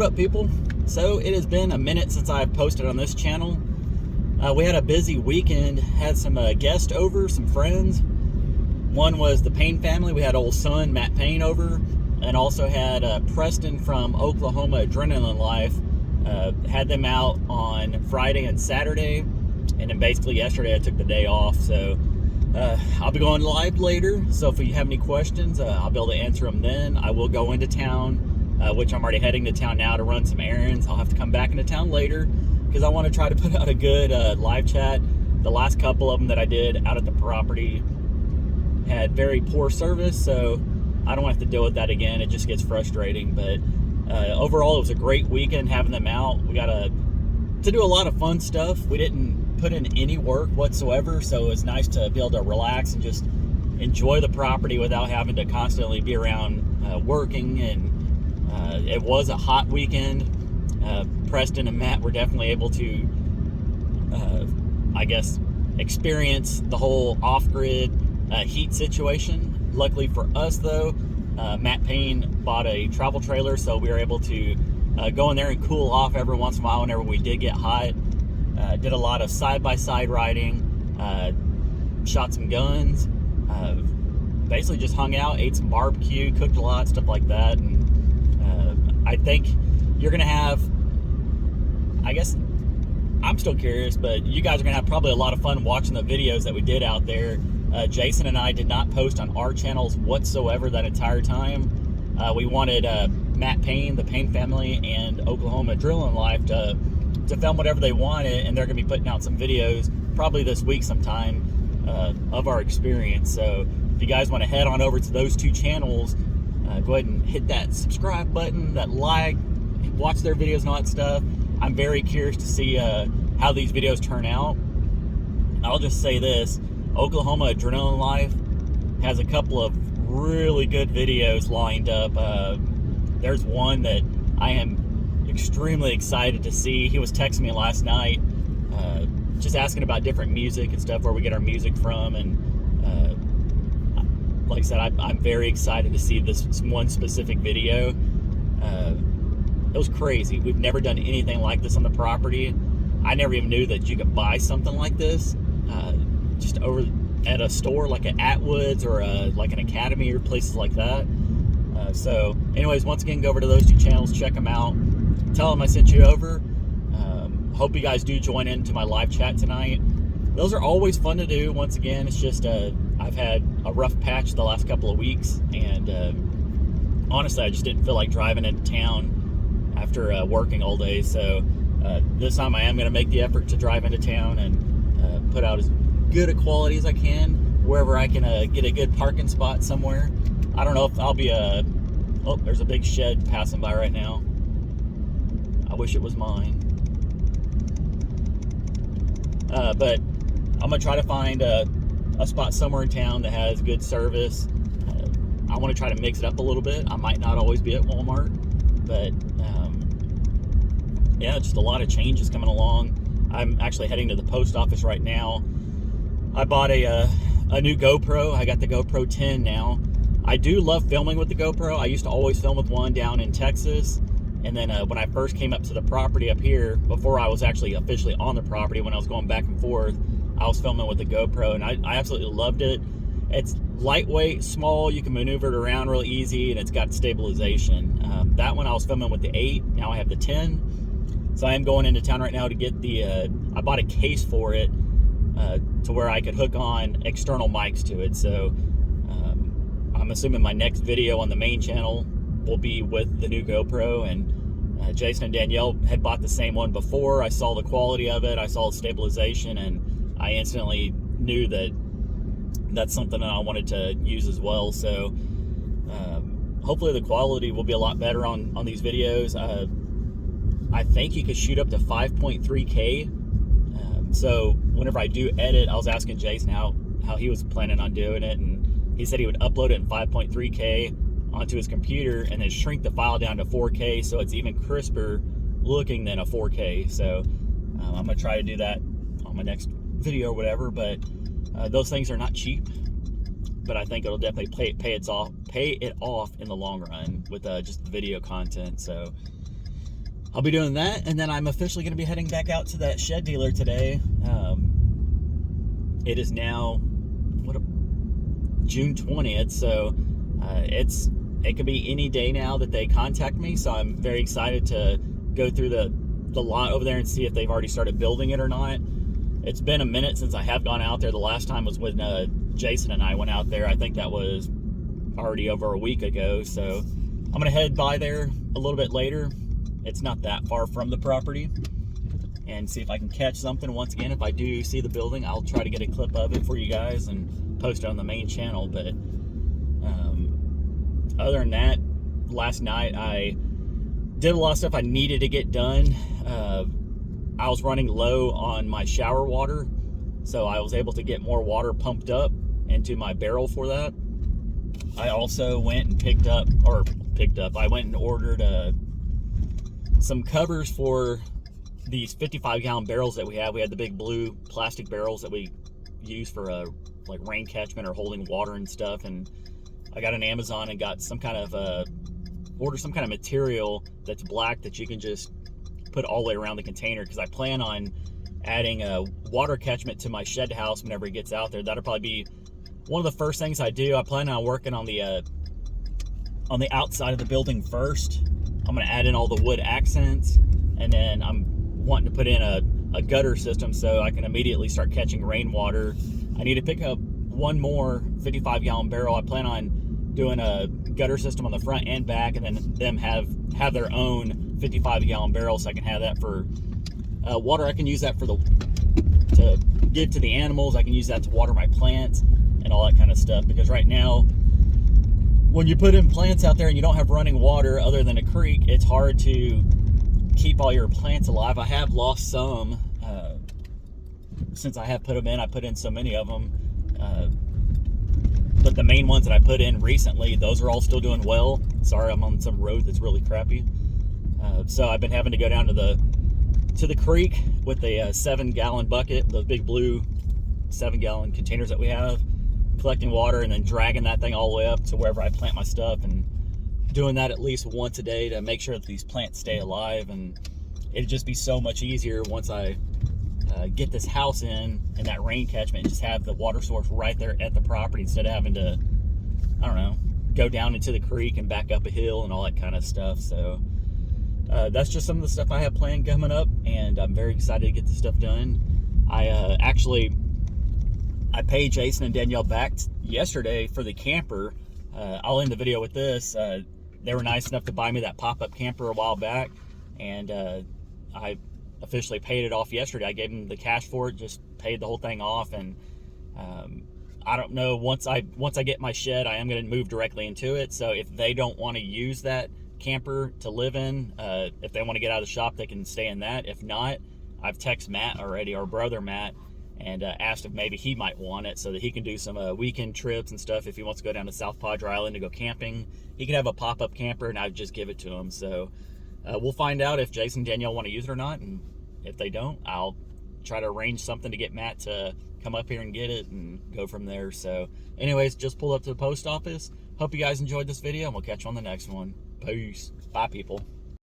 What up, people? So it has been a minute since I've posted on this channel. We had a busy weekend, had some guests over, some friends. One was the Payne family. We had old son Matt Payne over, and also had Preston from Oklahoma Grillin Life. Had them out on Friday and Saturday, and then basically yesterday I took the day off. So I'll be going live later, so if you have any questions, I'll be able to answer them then. I will go into town, which I'm already heading to town now to run some errands. I'll have to come back into town later because I want to try to put out a good live chat. The last couple of them that I did out at the property had very poor service, so I don't have to deal with that again. It just gets frustrating, but overall it was a great weekend having them out. We got to do a lot of fun stuff. We didn't put in any work whatsoever, so it was nice to be able to relax and just enjoy the property without having to constantly be around working. And it was a hot weekend. Preston and Matt were definitely able to I guess experience the whole off-grid heat situation. Luckily for us though, Matt Payne bought a travel trailer, so we were able to go in there and cool off every once in a while whenever we did get hot. Did a lot of side-by-side riding, shot some guns, basically just hung out, ate some barbecue, cooked a lot, stuff like that. And I think you're gonna have, I guess I'm still curious, but you guys are gonna have probably a lot of fun watching the videos that we did out there. Jason and I did not post on our channels whatsoever that entire time. We wanted Matt Payne, the Payne family, and Oklahoma Grillin Life to film whatever they wanted, and they're going to be putting out some videos probably this week sometime of our experience. So if you guys want to head on over to those two channels, go ahead and hit that subscribe button, that like, watch their videos and all that stuff. I'm very curious to see how these videos turn out. I'll just say this: Oklahoma Grillin Life has a couple of really good videos lined up. There's one that I am extremely excited to see. He was texting me last night just asking about different music and stuff, where we get our music from, and like I said, I'm very excited to see this one specific video. It was crazy. We've never done anything like this on the property. I never even knew that you could buy something like this just over at a store like at Atwood's or like an Academy or places like that. So anyways, once again, go over to those two channels, check them out, tell them I sent you over. Hope you guys do join into my live chat tonight. Those are always fun to do. Once again, it's just I've had a rough patch the last couple of weeks, and honestly I just didn't feel like driving into town after working all day. So this time I am going to make the effort to drive into town and put out as good a quality as I can wherever I can get a good parking spot somewhere. I don't know if I'll be oh, there's a big shed passing by right now. I wish it was mine. But I'm gonna try to find a spot somewhere in town that has good service. I want to try to mix it up a little bit. I might not always be at Walmart, but yeah, just a lot of changes coming along. I'm actually heading to the post office right now. I bought a new GoPro. I got the GoPro 10 now. I do love filming with the GoPro. I used to always film with one down in Texas. And then when I first came up to the property up here, before I was actually officially on the property, when I was going back and forth, I was filming with the GoPro, and I absolutely loved it. It's lightweight, small, you can maneuver it around real easy, and it's got stabilization. That one I was filming with the 8, now I have the 10. So I am going into town right now to get the, I bought a case for it to where I could hook on external mics to it. So I'm assuming my next video on the main channel will be with the new GoPro, and Jason and Danielle had bought the same one before. I saw the quality of it, I saw the stabilization, and I instantly knew that that's something that I wanted to use as well. So hopefully the quality will be a lot better on these videos. I think you could shoot up to 5.3K. So whenever I do edit, I was asking Jason how he was planning on doing it, and he said he would upload it in 5.3K onto his computer and then shrink the file down to 4K, so it's even crisper looking than a 4K. So I'm gonna try to do that on my next video or whatever. But those things are not cheap, but I think it'll definitely pay it off in the long run with just the video content. So I'll be doing that, and then I'm officially going to be heading back out to that shed dealer today. It is now June 20th, so it could be any day now that they contact me. So I'm very excited to go through the lot over there and see if they've already started building it or not. It's been a minute since I have gone out there. The last time was when Jason and I went out there. I think that was already over a week ago. So I'm gonna head by there a little bit later. It's not that far from the property, and see if I can catch something. Once again, if I do see the building, I'll try to get a clip of it for you guys and post it on the main channel. But other than that, last night I did a lot of stuff I needed to get done. I was running low on my shower water, so I was able to get more water pumped up into my barrel for that. I also went and I went and ordered some covers for these 55-gallon barrels that we have. We had the big blue plastic barrels that we use for like rain catchment or holding water and stuff. And I got on Amazon and got some kind of order some kind of material that's black that you can just put all the way around the container, because I plan on adding a water catchment to my shed house whenever it gets out there. That'll probably be one of the first things I do. I plan on working on the outside of the building first. I'm going to add in all the wood accents, and then I'm wanting to put in a gutter system so I can immediately start catching rainwater. I need to pick up one more 55-gallon barrel. I plan on doing a gutter system on the front and back, and then them have their own 55-gallon barrel, so I can have that for water. I can use that to give to the animals. I can use that to water my plants and all that kind of stuff, because right now when you put in plants out there and you don't have running water other than a creek, it's hard to keep all your plants alive. I have lost some since I have put them in. I put in so many of them, but the main ones that I put in recently, those are all still doing well. Sorry, I'm on some road that's really crappy. So I've been having to go down to the creek with a 7-gallon bucket, those big blue 7-gallon containers that we have, collecting water and then dragging that thing all the way up to wherever I plant my stuff, and doing that at least once a day to make sure that these plants stay alive. And it'd just be so much easier once I get this house in and that rain catchment, and just have the water source right there at the property, instead of having to, I don't know, go down into the creek and back up a hill and all that kind of stuff. So that's just some of the stuff I have planned coming up, and I'm very excited to get this stuff done. I paid Jason and Danielle back yesterday for the camper. I'll end the video with this. They were nice enough to buy me that pop-up camper a while back, and I officially paid it off yesterday. I gave them the cash for it, just paid the whole thing off. And I don't know, once I get my shed, I am going to move directly into it. So if they don't want to use that camper to live in, if they want to get out of the shop, they can stay in that. If not, I've texted Matt already, our brother Matt, and asked if maybe he might want it so that he can do some weekend trips and stuff. If he wants to go down to South Padre Island to go camping, he can have a pop-up camper, and I'd just give it to him. So we'll find out if Jason and Danielle want to use it or not, and if they don't, I'll try to arrange something to get Matt to come up here and get it and go from there. So anyways, just pulled up to the post office. Hope you guys enjoyed this video, and we'll catch you on the next one. Peace. Bye, people.